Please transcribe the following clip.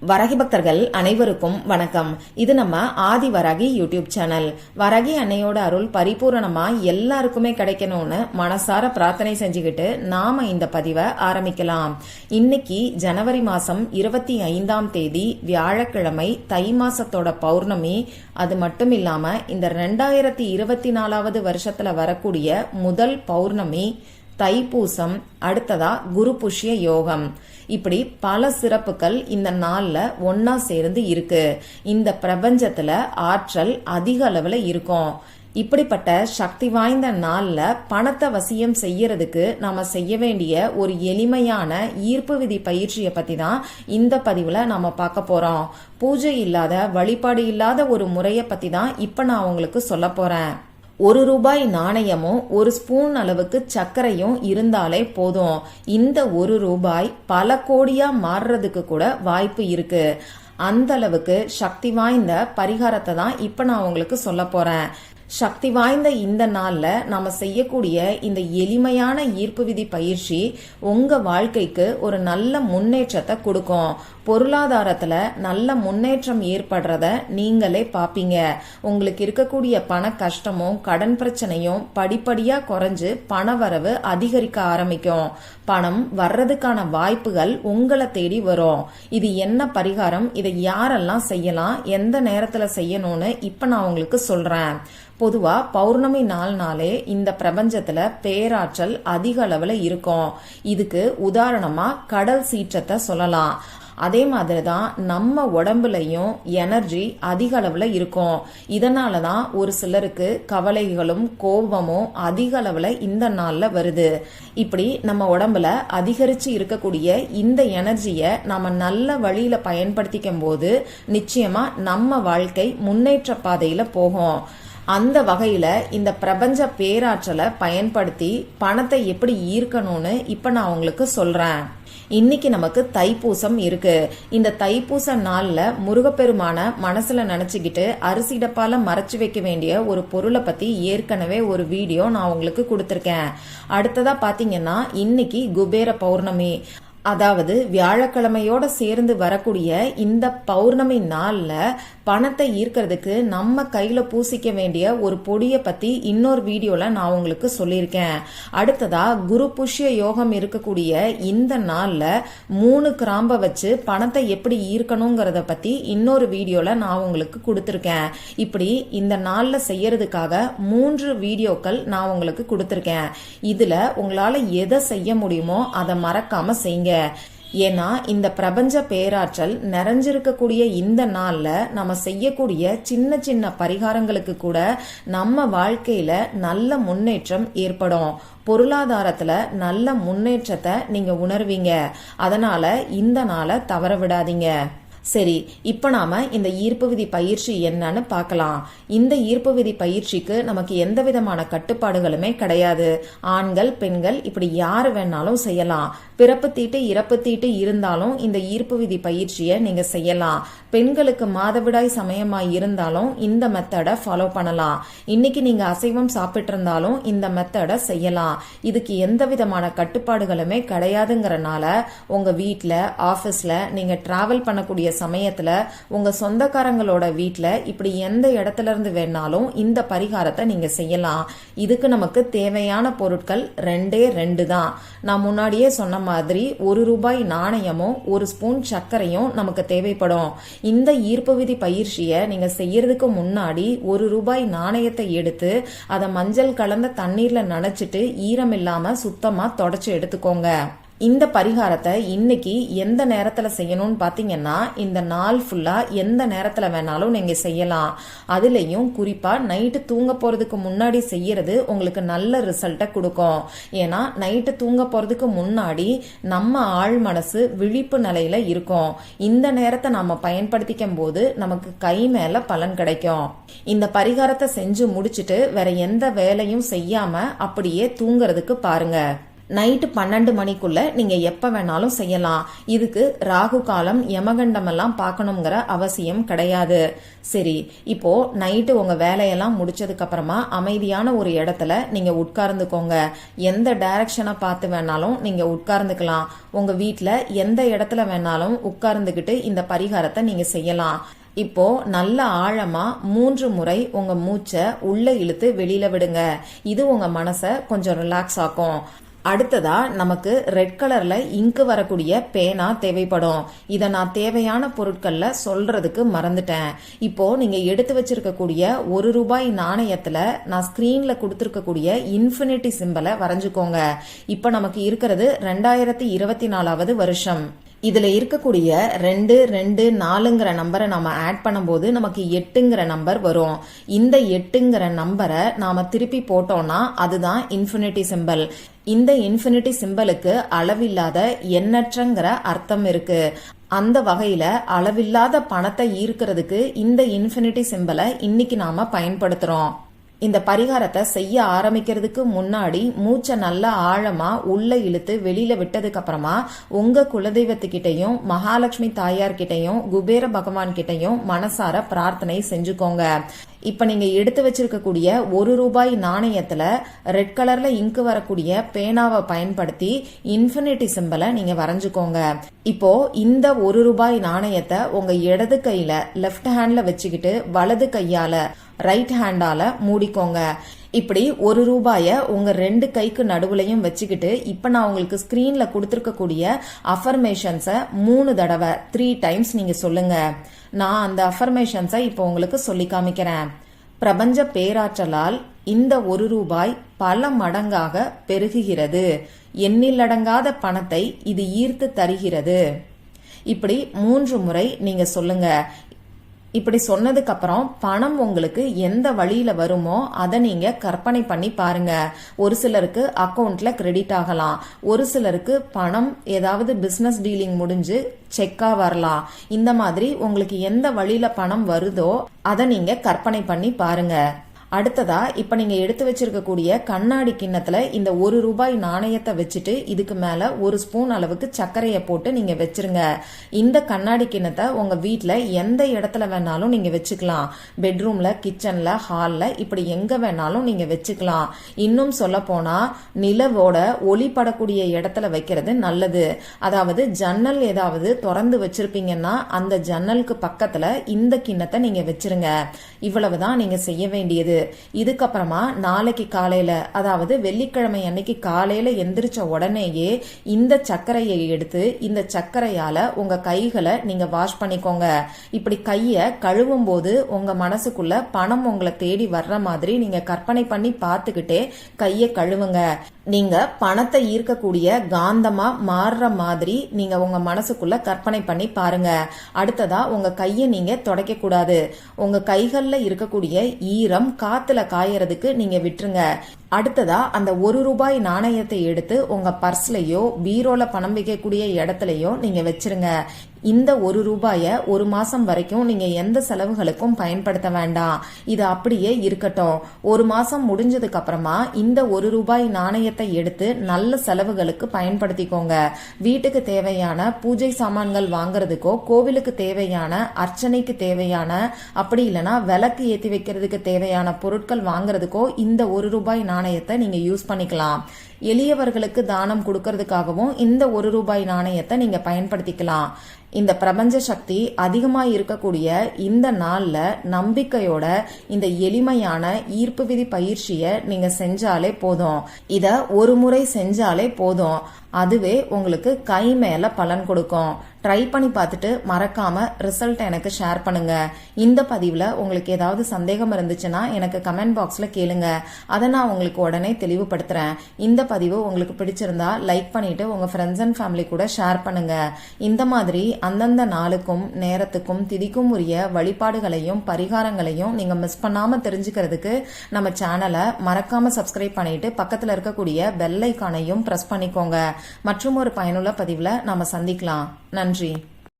வரகி பக்தர்கள் அனைவருக்கும் வணக்கம். இது நம்ம ஆதி வராகி யூடியூப் சேனல். வரகி அன்னையோட அருள் பரிபூரணமா எல்லாருக்குமே கிடைக்கணும்னு மனசார பிரார்த்தனை செஞ்சுக்கிட்டு நாம இந்த பதிவை ஆரம்பிக்கலாம். இன்னைக்கு ஜனவரி மாசம் 25ஆம் தேதி வியாழக்கிழமை, தை மாசத்தோட பௌர்ணமி. அது மட்டும் இல்லாம இந்த 2024வது வருஷத்துல வரக்கூடிய முதல் பௌர்ணமி, தைப்பூசம், அடுத்ததா குரு புஷ்ய யோகம். இப்படி பல சிறப்புகள் இந்த நாள்ல ஒன்னா சேர்ந்து இருக்கு. இந்த பிரபஞ்சத்துல ஆற்றல் அதிக அளவுல இருக்கும். இப்படிப்பட்ட சக்தி வாய்ந்த நாள்ல பணத்தை வசியம் செய்யறதுக்கு நாம செய்ய வேண்டிய ஒரு எளிமையான ஈர்ப்பு விதி பயிற்சியை பத்தி தான் இந்த பதிவுல நாம பார்க்க போறோம். பூஜை இல்லாத, வழிபாடு இல்லாத ஒரு முறைய பத்தி தான் இப்ப நான் உங்களுக்கு சொல்ல போறேன். ₹1 நாணயமும் 1 ஸ்பூன் அளவுக்கு சர்க்கரையும் இருந்தாலே போதும். இந்த ₹1 பல கோடியா மாறுறதுக்கு கூட வாய்ப்பு இருக்கு. அந்த அளவுக்கு சக்தி வாய்ந்த பரிகாரத்தை தான் இப்ப நான் உங்களுக்கு சொல்ல போறேன். சக்தி வாய்ந்த இந்த நாள்ல நாம செய்யக்கூடிய இந்த எளிமையான ஈர்ப்பு விதி பயிற்சி உங்க வாழ்க்கைக்கு ஒரு நல்ல முன்னேற்றத்தை கொடுக்கும். பொருளாதாரத்துல நல்ல முன்னேற்றம் ஏற்படுறத நீங்களே பாப்பீங்க. உங்களுக்கு இருக்கக்கூடிய பண கஷ்டமும் கடன் பிரச்சனையும் படிப்படியா குறைஞ்சு பண வரவு அதிகரிக்க ஆரம்பிக்கும். பணம் வர்றதுக்கான வாய்ப்புகள் உங்களை தேடி வரும். இது என்ன பரிகாரம், இதை யாரெல்லாம் செய்யலாம், எந்த நேரத்துல செய்யணும்னு இப்ப நான் உங்களுக்கு சொல்றேன். பொதுவா பௌர்ணமி நாள்னாலே இந்த பிரபஞ்சத்துல பேராற்றல் அதிக அளவுல இருக்கும். இதுக்கு உதாரணமா கடல் சீற்றத்தை சொல்லலாம். அதே மாதிரிதான் நம்ம உடம்புலயும் எனர்ஜி அதிக அளவுல இருக்கும். இதனாலதான் ஒரு சிலருக்கு கவலைகளும் கோபமும் அதிக அளவுல இந்த நாள்ல வருது. இப்படி நம்ம உடம்புல அதிகரிச்சு இருக்கக்கூடிய இந்த எனர்ஜிய நாம நல்ல வழியில பயன்படுத்திக்கும் போது நிச்சயமா நம்ம வாழ்க்கை முன்னேற்ற பாதையில போகும். அந்த வகையில இந்த பிரபஞ்ச பேராற்றலை பயன்படுத்தி பணத்தை எப்படி ஈர்க்கணும்னு இப்ப நான் உங்களுக்கு சொல்றேன். இன்னைக்கு நமக்கு தைப்பூசம் இருக்கு. இந்த தைப்பூச நாள்ல முருகப்பெருமான மனசுல நினைச்சுக்கிட்டு அரிசி டப்பால மறைச்சு வைக்க வேண்டிய ஒரு பொருளை பத்தி ஏற்கனவே ஒரு வீடியோ நான் உங்களுக்கு கொடுத்திருக்கேன். அடுத்ததா பாத்தீங்கன்னா இன்னைக்கு குபேர பௌர்ணமி, அதாவது வியாழக்கிழமையோட சேர்ந்து வரக்கூடிய இந்த பௌர்ணமி நாள்ல பணத்தை ஈர்க்கிறதுக்கு நம்ம கையில பூசிக்க வேண்டிய ஒரு பொடியை பத்தி இன்னொரு வீடியோல நான் உங்களுக்கு சொல்லியிருக்கேன். அடுத்ததா குரு புஷ்ய யோகம் இருக்கக்கூடிய இந்த நாள்ல 3 கிராம்பை வச்சு பணத்தை எப்படி ஈர்க்கணுங்கிறத பத்தி இன்னொரு வீடியோல நான் உங்களுக்கு கொடுத்திருக்கேன். இப்படி இந்த நாள்ல செய்யறதுக்காக 3 வீடியோக்கள் நான் உங்களுக்கு கொடுத்திருக்கேன். இதுல உங்களால எதை செய்ய முடியுமோ அதை மறக்காம செய்யுங்க. ஏன்னா இந்த பிரபஞ்ச பேராற்றல் நிறைஞ்சிருக்கக்கூடிய இந்த நாள்ல நம்ம செய்யக்கூடிய சின்ன சின்ன பரிகாரங்களுக்கு கூட நம்ம வாழ்க்கையில நல்ல முன்னேற்றம் ஏற்படும். பொருளாதாரத்துல நல்ல முன்னேற்றத்தை நீங்க உணர்வீங்க. அதனால இந்த நாளை தவற விடாதீங்க. சரி, இப்ப நாம இந்த ஈர்ப்பு விதி பயிற்சி என்னன்னு பார்க்கலாம். இந்த ஈர்ப்பு விதி பயிற்சிக்கு நமக்கு எந்த விதமான கட்டுப்பாடுகளுமே கிடையாது. ஆண்கள், பெண்கள் இப்படி யாரு வேணாலும் செய்யலாம். பிறப்பு தீட்டு, இறப்பு தீட்டு இருந்தாலும் இந்த ஈர்ப்பு விதி பயிற்சியை நீங்க செய்யலாம். பெண்களுக்கு மாதவிடாய் சமயமா இருந்தாலும் இந்த மெத்தடை ஃபாலோ பண்ணலாம். இன்னைக்கு நீங்க அசைவம் சாப்பிட்டு இருந்தாலும் இந்த மெத்தடை செய்யலாம். இதுக்கு எந்த விதமான கட்டுப்பாடுகளுமே கிடையாதுங்கறனால உங்க வீட்ல, ஆபீஸ்ல, நீங்க டிராவல் பண்ணக்கூடிய சமயத்துல, உங்க சொந்தக்காரங்களோட வீட்ல, இப்படி எந்த இடத்துல இருந்து வேணாலும் இந்த பரிகாரத்தை நீங்க செய்யலாம். இதுக்கு நமக்கு தேவையான பொருட்கள் 2 தான். நான் முன்னாடியே சொன்ன மாதிரி ₹1 நாணயமும் 1 ஸ்பூன் சர்க்கரையும் நமக்கு தேவைப்படும். இந்த ஈர்ப்பு விதி பயிற்சியை நீங்க செய்யறதுக்கு முன்னாடி ₹1 நாணயத்தை எடுத்து அதை மஞ்சள் கலந்த தண்ணீர்ல நனைச்சிட்டு ஈரம் இல்லாம சுத்தமா தொடச்சு எடுத்துக்கோங்க. இந்த பரிகாரத்தை இன்னைக்கு எந்த நேரத்துல செய்யணும்னு பாத்தீங்கன்னா இந்த நாள் ஃபுல்லா எந்த நேரத்துல வேணாலும் நீங்க செய்யலாம். அதுலயும் குறிப்பா நைட்டு தூங்க போறதுக்கு முன்னாடி செய்யறது உங்களுக்கு நல்ல ரிசல்ட்டை கொடுக்கும். ஏன்னா நைட்டு தூங்க போறதுக்கு முன்னாடி நம்ம ஆழ் மனசு விழிப்பு நிலையில இருக்கும். இந்த நேரத்தை நாம பயன்படுத்திக்கும் போது நமக்கு கை மேல பலன் கிடைக்கும். இந்த பரிகாரத்தை செஞ்சு முடிச்சிட்டு வேற எந்த வேலையும் செய்யாம அப்படியே தூங்குறதுக்கு பாருங்க. நைட்டு 12 மணிக்குள்ள நீங்க எப்ப வேணாலும் செய்யலாம். இதுக்கு ராகு காலம் யமகண்டம் எல்லாம் பார்க்கணுங்கிற அவசியம் கிடையாது. சரி, இப்போ நைட்டு உங்க வேலையெல்லாம் முடிச்சதுக்கு அப்புறமா அமைதியான ஒரு இடத்துல நீங்க உட்கார்ந்துக்கோங்க. எந்த டைரக்ஷனை பார்த்து வேணாலும் நீங்க உட்கார்ந்துக்கலாம். உங்க வீட்டுல எந்த இடத்துல வேணாலும் உட்கார்ந்துகிட்டு இந்த பரிகாரத்தை நீங்க செய்யலாம். இப்போ நல்ல ஆழமா 3 முறை உங்க மூச்சை உள்ள இழுத்து வெளியில விடுங்க. இது உங்க மனசை கொஞ்சம் ரிலாக்ஸ் ஆக்கும். அடுத்ததா நமக்கு ரெட் கலர்ல இங்கு வரக்கூடிய பேனா தேவைப்படும். இதை நான் தேவையான பொருட்கள்ல சொல்றதுக்கு மறந்துட்டேன். இப்போ நீங்க எடுத்து வச்சிருக்கக்கூடிய ₹1 நாணயத்துல நான் ஸ்கிரீன்ல கொடுத்திருக்கக்கூடிய இன்ஃபினிட்டி சிம்பலை வரைஞ்சுக்கோங்க. இப்ப நமக்கு இருக்கிறது 2024வது வருஷம். இதுல இருக்கக்கூடிய 2, 2, 4ங்கிற நம்பரை நாம ஆட் பண்ணும்போது நமக்கு 8ங்கிற நம்பர் வரும். இந்த 8ங்கிற நம்பரை நாம திருப்பி போட்டோம்னா அதுதான் இன்ஃபினிட்டி சிம்பல். இந்த இன்ஃபினிட்டி சிம்பலுக்கு அளவில்லாத எண்ணற்றங்கிற அர்த்தம் இருக்கு. அந்த வகையில அளவில்லாத பணத்தை ஈர்க்கிறதுக்கு இந்த இன்ஃபினிட்டி சிம்பலை இன்னைக்கு நாம பயன்படுத்துறோம். இந்த பரிகாரத்தை செய்ய ஆரம்பிக்கிறதுக்கு முன்னாடி மூச்சை நல்லா ஆழமா உள்ள இழுத்து வெளியில விட்டதுக்கு அப்புறமா உங்க குலதெய்வத்துக்கிட்டையும் மகாலட்சுமி தாயார் கிட்டையும் குபேர பகவான் கிட்டையும் மனசார பிரார்த்தனை செஞ்சுக்கோங்க. இப்ப நீங்க எடுத்து வச்சிருக்கக்கூடிய ₹1 நாணயத்துல ரெட் கலர்ல இங்கு வரக்கூடிய பேனாவை பயன்படுத்தி இன்ஃபினிட்டி சிம்பலை நீங்க வரைஞ்சுக்கோங்க. இப்போ இந்த ₹1 நாணயத்தை உங்க இடது கையில லெஃப்ட் ஹேண்ட்ல வச்சுக்கிட்டு வலது கையால ரைட் ஹேண்டால மூடிக்கோங்க. இப்படி ₹1 உங்க 2 கைக்கு நடுவுலையும் வச்சுக்கிட்டு இப்ப நான் உங்களுக்கு ஸ்கிரீன்ல கொடுத்திருக்கக்கூடிய அஃபர்மேஷன்ஸை 3 தடவை 3 டைம்ஸ் நீங்க சொல்லுங்க. நான் அந்த அஃபர்மேஷன்ஸை இப்போ உங்களுக்கு சொல்லி காமிக்கிறேன். பிரபஞ்ச பேராற்றலால் இந்த ₹1 பல மடங்காக பெருகுகிறது. எண்ணிலடங்காத பணத்தை இது ஈர்த்து தருகிறது. இப்படி 3 முறை நீங்க சொல்லுங்க. இப்படி சொன்னதுக்கு அப்புறம் பணம் உங்களுக்கு எந்த வழியில வருமோ அதை நீங்க கற்பனை பண்ணி பாருங்க. ஒரு சிலருக்கு அக்கவுண்ட்ல கிரெடிட் ஆகலாம். ஒரு சிலருக்கு பணம் ஏதாவது பிசினஸ் டீலிங் முடிஞ்சு செக்கா வரலாம். இந்த மாதிரி உங்களுக்கு எந்த வழியில பணம் வருதோ அதை நீங்க கற்பனை பண்ணி பாருங்க. அடுத்ததா இப்ப நீங்க எடுத்து வச்சிருக்கக்கூடிய கண்ணாடி கிண்ணத்துல இந்த ₹1 நாணயத்தை வச்சுட்டு இதுக்கு மேல 1 ஸ்பூன் அளவுக்கு சர்க்கரையை போட்டு நீங்க வச்சிருங்க. இந்த கண்ணாடி கிண்ணத்தை உங்க வீட்டுல எந்த இடத்துல வேணாலும் நீங்க வச்சுக்கலாம். பெட்ரூம்ல, கிச்சன்ல, ஹால்ல, இப்படி எங்க வேணாலும் நீங்க வச்சுக்கலாம். இன்னும் சொல்ல போனா நிலவோட ஒளி படக்கூடிய இடத்துல வைக்கிறது நல்லது. அதாவது ஜன்னல் ஏதாவது திறந்து வச்சிருப்பீங்கன்னா அந்த ஜன்னலுக்கு பக்கத்துல இந்த கிண்ணத்தை நீங்க வச்சிருங்க. இவ்வளவுதான் நீங்க செய்ய வேண்டியது. இதுக்கப்புறமா நாளைக்கு காலையில, அதாவது வெள்ளிக்கிழமை அன்னைக்கு காலையில எந்திரிச்ச உடனேயே இந்த சர்க்கரையை எடுத்து இந்த சர்க்கரையால உங்க கைகளை நீங்க வாஷ் பண்ணிக்கோங்க. இப்படி கைய கழுவும் போது உங்க மனசுக்குள்ள பணம் உங்களை தேடி வர்ற மாதிரி நீங்க கற்பனை பண்ணி பார்த்துக்கிட்டே கைய கழுவுங்க. நீங்க பணத்தை ஈர்க்கக்கூடிய காந்தமா மாறுற மாதிரி நீங்க உங்க மனசுக்குள்ள கற்பனை பண்ணி பாருங்க. அடுத்ததா உங்க கையை நீங்க துடைக்க கூடாது. உங்க கைகள்ல இருக்கக்கூடிய ஈரம் காத்துல காயறதுக்கு நீங்க விட்டுருங்க. அடுத்ததா அந்த ₹1 நாணயத்தை எடுத்து உங்க பர்ஸ்லயோ பீரோல பணம் வைக்கக்கூடிய இடத்துலயோ நீங்க வச்சிருங்க. இந்த ₹1 1 மாசம் வரைக்கும் நீங்க எந்த செலவுகளுக்கும் பயன்படுத்த வேண்டாம். இது அப்படியே இருக்கட்டும். 1 மாசம் முடிஞ்சதுக்கு அப்புறமா இந்த ₹1 நாணயத்தை எடுத்து நல்ல செலவுகளுக்கு பயன்படுத்திக்கோங்க. வீட்டுக்கு தேவையான பூஜை சாமான்கள் வாங்குறதுக்கோ, கோவிலுக்கு தேவையான அர்ச்சனைக்கு தேவையான, அப்படி இல்லைன்னா விளக்கு ஏற்றி வைக்கிறதுக்கு தேவையான பொருட்கள் வாங்குறதுக்கோ இந்த ₹1 நாணயத்தை நீங்க யூஸ் பண்ணிக்கலாம். எளியவர்களுக்கு தானம் கொடுக்கறதுக்காகவும் இந்த ₹1 நாணயத்தை நீங்க பயன்படுத்திக்கலாம். இந்த பிரபஞ்ச சக்தி அதிகமா இருக்கக்கூடிய இந்த நாள்ல நம்பிக்கையோட இந்த எளிமையான ஈர்ப்பு விதி பயிற்சியை நீங்க செஞ்சாலே போதும். இத ஒரு முறை செஞ்சாலே போதும். அதுவே உங்களுக்கு கை மேல பலன் கொடுக்கும். ட்ரை பண்ணி பார்த்துட்டு மறக்காம ரிசல்ட் எனக்கு ஷேர் பண்ணுங்க. இந்த பதிவுல உங்களுக்கு ஏதாவது சந்தேகம் இருந்துச்சுன்னா எனக்கு கமெண்ட் பாக்ஸ்ல கேளுங்க. அதை நான் உங்களுக்கு உடனே தெளிவுபடுத்துறேன். இந்த பதிவு உங்களுக்கு பிடிச்சிருந்தா லைக் பண்ணிட்டு உங்க ஃப்ரெண்ட்ஸ் அண்ட் ஃபேமிலி கூட ஷேர் பண்ணுங்க. இந்த மாதிரி அந்தந்த நாளுக்கும் நேரத்துக்கும் திதிக்கும் உரிய வழிபாடுகளையும் பரிகாரங்களையும் நீங்க மிஸ் பண்ணாம தெரிஞ்சுக்கிறதுக்கு நம்ம சேனலை மறக்காம சப்ஸ்கிரைப் பண்ணிட்டு பக்கத்துல இருக்கக்கூடிய பெல் ஐகானையும் பிரஸ் பண்ணிக்கோங்க. மற்றும் ஒரு பயனுள்ள பதிவுல நாம சந்திக்கலாம். நன்றி.